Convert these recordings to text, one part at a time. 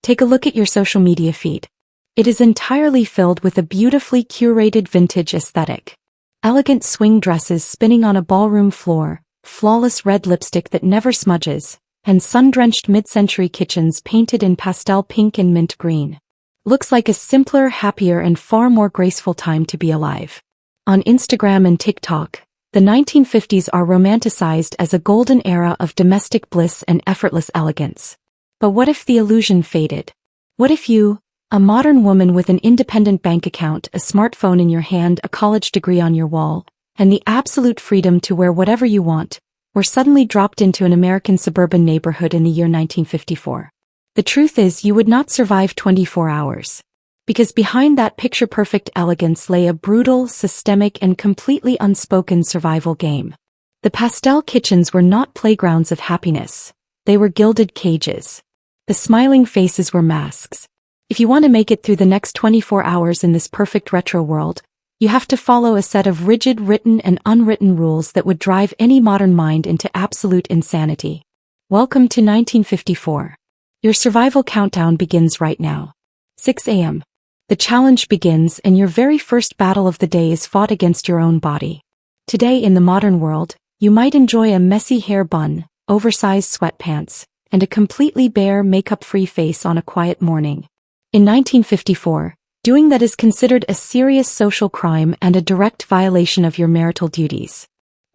Take a look at your social media feed. It is entirely filled with a beautifully curated vintage aesthetic. Elegant swing dresses spinning on a ballroom floor, flawless red lipstick that never smudges, and sun-drenched mid-century kitchens painted in pastel pink and mint green. Looks like a simpler, happier, and far more graceful time to be alive. On Instagram and TikTok, the 1950s are romanticized as a golden era of domestic bliss and effortless elegance. But what if the illusion faded? What if you, a modern woman with an independent bank account, a smartphone in your hand, a college degree on your wall, and the absolute freedom to wear whatever you want, were suddenly dropped into an American suburban neighborhood in the year 1954? The truth is, you would not survive 24 hours. Because behind that picture-perfect elegance lay a brutal, systemic, and completely unspoken survival game. The pastel kitchens were not playgrounds of happiness. They were gilded cages. The smiling faces were masks. If you want to make it through the next 24 hours in this perfect retro world, you have to follow a set of rigid written and unwritten rules that would drive any modern mind into absolute insanity. Welcome to 1954. Your survival countdown begins right now. 6 a.m. The challenge begins, and your very first battle of the day is fought against your own body. Today in the modern world, you might enjoy a messy hair bun, oversized sweatpants, and a completely bare makeup-free face on a quiet morning. In 1954, doing that is considered a serious social crime and a direct violation of your marital duties.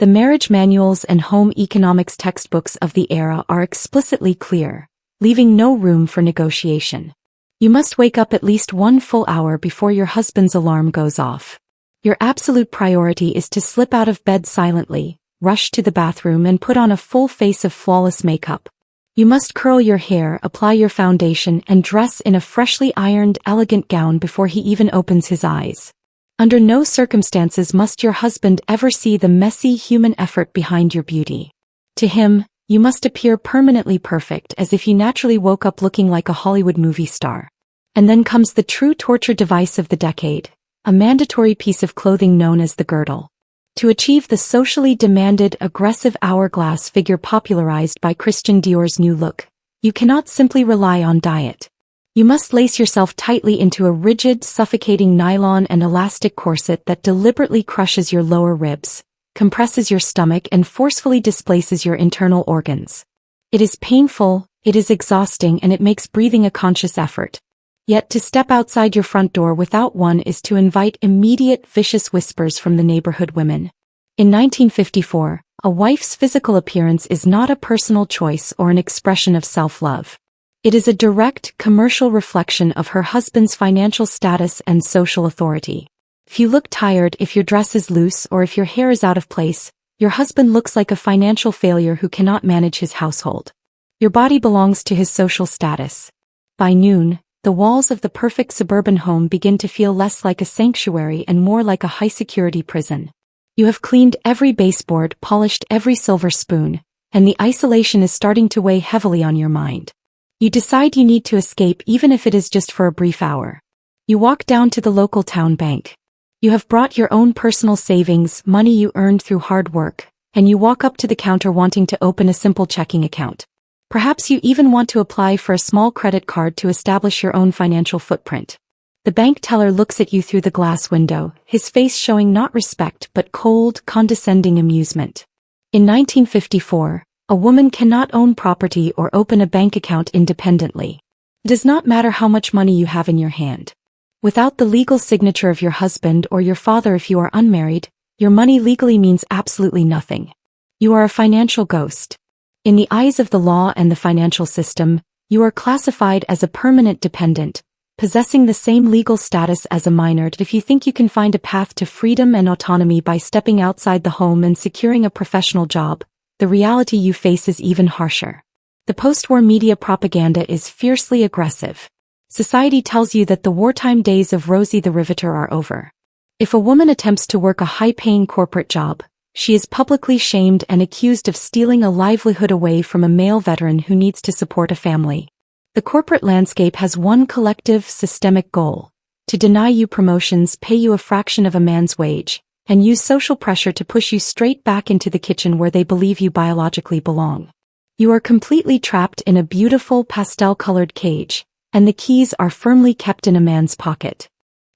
The marriage manuals and home economics textbooks of the era are explicitly clear, leaving no room for negotiation. You must wake up at least 1 full hour before your husband's alarm goes off. Your absolute priority is to slip out of bed silently, rush to the bathroom, and put on a full face of flawless makeup. You must curl your hair, apply your foundation, and dress in a freshly ironed, elegant gown before he even opens his eyes. Under no circumstances must your husband ever see the messy human effort behind your beauty. To him, you must appear permanently perfect, as if you naturally woke up looking like a Hollywood movie star. And then comes the true torture device of the decade, a mandatory piece of clothing known as the girdle. To achieve the socially demanded, aggressive hourglass figure popularized by Christian Dior's new look, you cannot simply rely on diet. You must lace yourself tightly into a rigid, suffocating nylon and elastic corset that deliberately crushes your lower ribs, compresses your stomach, and forcefully displaces your internal organs. It is painful, it is exhausting, and it makes breathing a conscious effort. Yet to step outside your front door without one is to invite immediate vicious whispers from the neighborhood women. In 1954, a wife's physical appearance is not a personal choice or an expression of self-love. It is a direct, commercial reflection of her husband's financial status and social authority. If you look tired, if your dress is loose, or if your hair is out of place, your husband looks like a financial failure who cannot manage his household. Your body belongs to his social status. By noon, the walls of the perfect suburban home begin to feel less like a sanctuary and more like a high-security prison. You have cleaned every baseboard, polished every silver spoon, and the isolation is starting to weigh heavily on your mind. You decide you need to escape, even if it is just for a brief hour. You walk down to the local town bank. You have brought your own personal savings, money you earned through hard work, and you walk up to the counter wanting to open a simple checking account. Perhaps you even want to apply for a small credit card to establish your own financial footprint. The bank teller looks at you through the glass window, his face showing not respect but cold, condescending amusement. In 1954, a woman cannot own property or open a bank account independently. It does not matter how much money you have in your hand. Without the legal signature of your husband or your father if you are unmarried, your money legally means absolutely nothing. You are a financial ghost. In the eyes of the law and the financial system, you are classified as a permanent dependent, possessing the same legal status as a minor. If you think you can find a path to freedom and autonomy by stepping outside the home and securing a professional job, the reality you face is even harsher. The post-war media propaganda is fiercely aggressive. Society tells you that the wartime days of Rosie the Riveter are over. If a woman attempts to work a high-paying corporate job, she is publicly shamed and accused of stealing a livelihood away from a male veteran who needs to support a family. The corporate landscape has one collective, systemic goal: to deny you promotions, pay you a fraction of a man's wage, and use social pressure to push you straight back into the kitchen where they believe you biologically belong. You are completely trapped in a beautiful pastel-colored cage, and the keys are firmly kept in a man's pocket.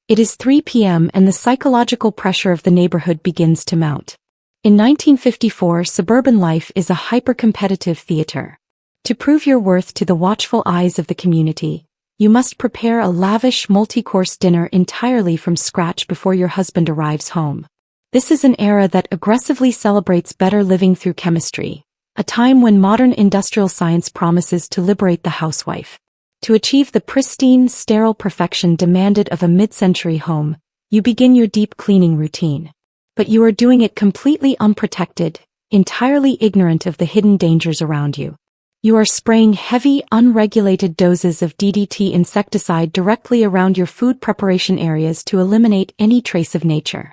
It is 3 p.m. and the psychological pressure of the neighborhood begins to mount. In 1954, suburban life is a hyper-competitive theater. To prove your worth to the watchful eyes of the community, you must prepare a lavish multi-course dinner entirely from scratch before your husband arrives home. This is an era that aggressively celebrates better living through chemistry, a time when modern industrial science promises to liberate the housewife. To achieve the pristine, sterile perfection demanded of a mid-century home, you begin your deep cleaning routine. But you are doing it completely unprotected, entirely ignorant of the hidden dangers around you. You are spraying heavy, unregulated doses of DDT insecticide directly around your food preparation areas to eliminate any trace of nature.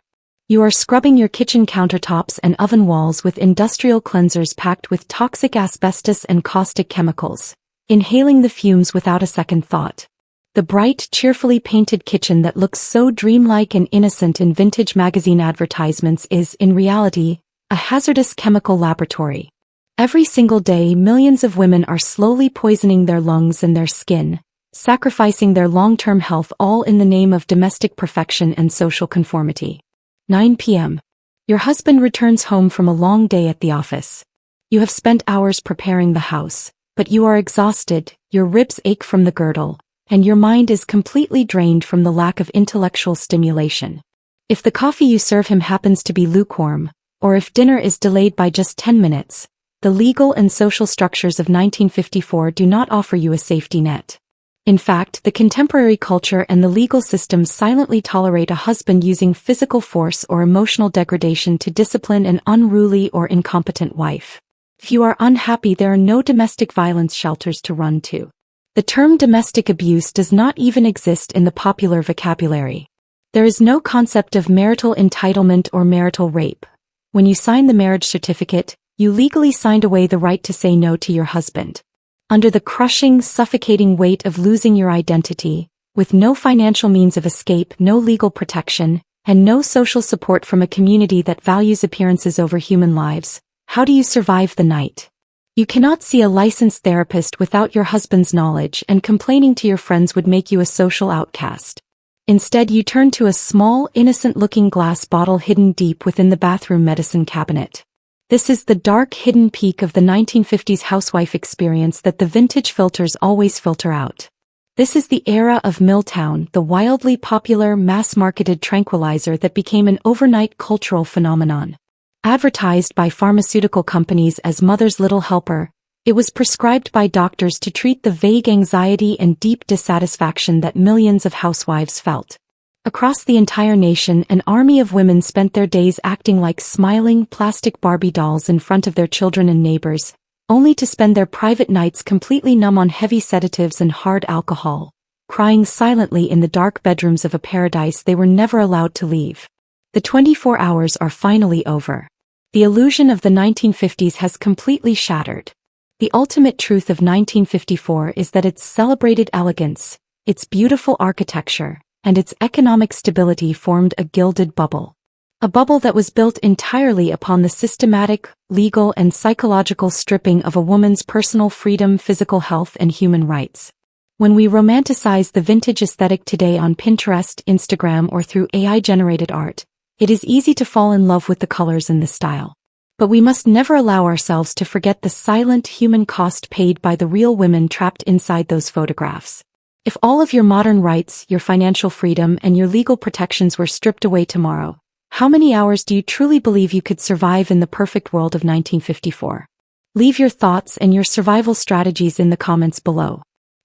You are scrubbing your kitchen countertops and oven walls with industrial cleansers packed with toxic asbestos and caustic chemicals, inhaling the fumes without a second thought. The bright, cheerfully painted kitchen that looks so dreamlike and innocent in vintage magazine advertisements is, in reality, a hazardous chemical laboratory. Every single day, millions of women are slowly poisoning their lungs and their skin, sacrificing their long-term health all in the name of domestic perfection and social conformity. 9 p.m. Your husband returns home from a long day at the office. You have spent hours preparing the house, but you are exhausted, your ribs ache from the girdle, and your mind is completely drained from the lack of intellectual stimulation. If the coffee you serve him happens to be lukewarm, or if dinner is delayed by just 10 minutes, the legal and social structures of 1954 do not offer you a safety net. In fact, the contemporary culture and the legal system silently tolerate a husband using physical force or emotional degradation to discipline an unruly or incompetent wife. If you are unhappy, there are no domestic violence shelters to run to. The term domestic abuse does not even exist in the popular vocabulary. There is no concept of marital entitlement or marital rape. When you sign the marriage certificate, you legally signed away the right to say no to your husband. Under the crushing, suffocating weight of losing your identity, with no financial means of escape, no legal protection, and no social support from a community that values appearances over human lives, how do you survive the night? You cannot see a licensed therapist without your husband's knowledge, and complaining to your friends would make you a social outcast. Instead, you turn to a small, innocent-looking glass bottle hidden deep within the bathroom medicine cabinet. This is the dark, hidden peak of the 1950s housewife experience that the vintage filters always filter out. This is the era of Miltown, the wildly popular, mass-marketed tranquilizer that became an overnight cultural phenomenon. Advertised by pharmaceutical companies as Mother's Little Helper, it was prescribed by doctors to treat the vague anxiety and deep dissatisfaction that millions of housewives felt. Across the entire nation, an army of women spent their days acting like smiling plastic Barbie dolls in front of their children and neighbors, only to spend their private nights completely numb on heavy sedatives and hard alcohol, crying silently in the dark bedrooms of a paradise they were never allowed to leave. The 24 hours are finally over. The illusion of the 1950s has completely shattered. The ultimate truth of 1954 is that its celebrated elegance, its beautiful architecture, and its economic stability formed a gilded bubble. A bubble that was built entirely upon the systematic, legal, and psychological stripping of a woman's personal freedom, physical health, and human rights. When we romanticize the vintage aesthetic today on Pinterest, Instagram, or through AI-generated art, it is easy to fall in love with the colors and the style. But we must never allow ourselves to forget the silent human cost paid by the real women trapped inside those photographs. If all of your modern rights, your financial freedom, and your legal protections were stripped away tomorrow, how many hours do you truly believe you could survive in the perfect world of 1954? Leave your thoughts and your survival strategies in the comments below.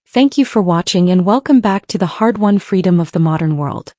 Thank you for watching and welcome back to the hard-won freedom of the modern world.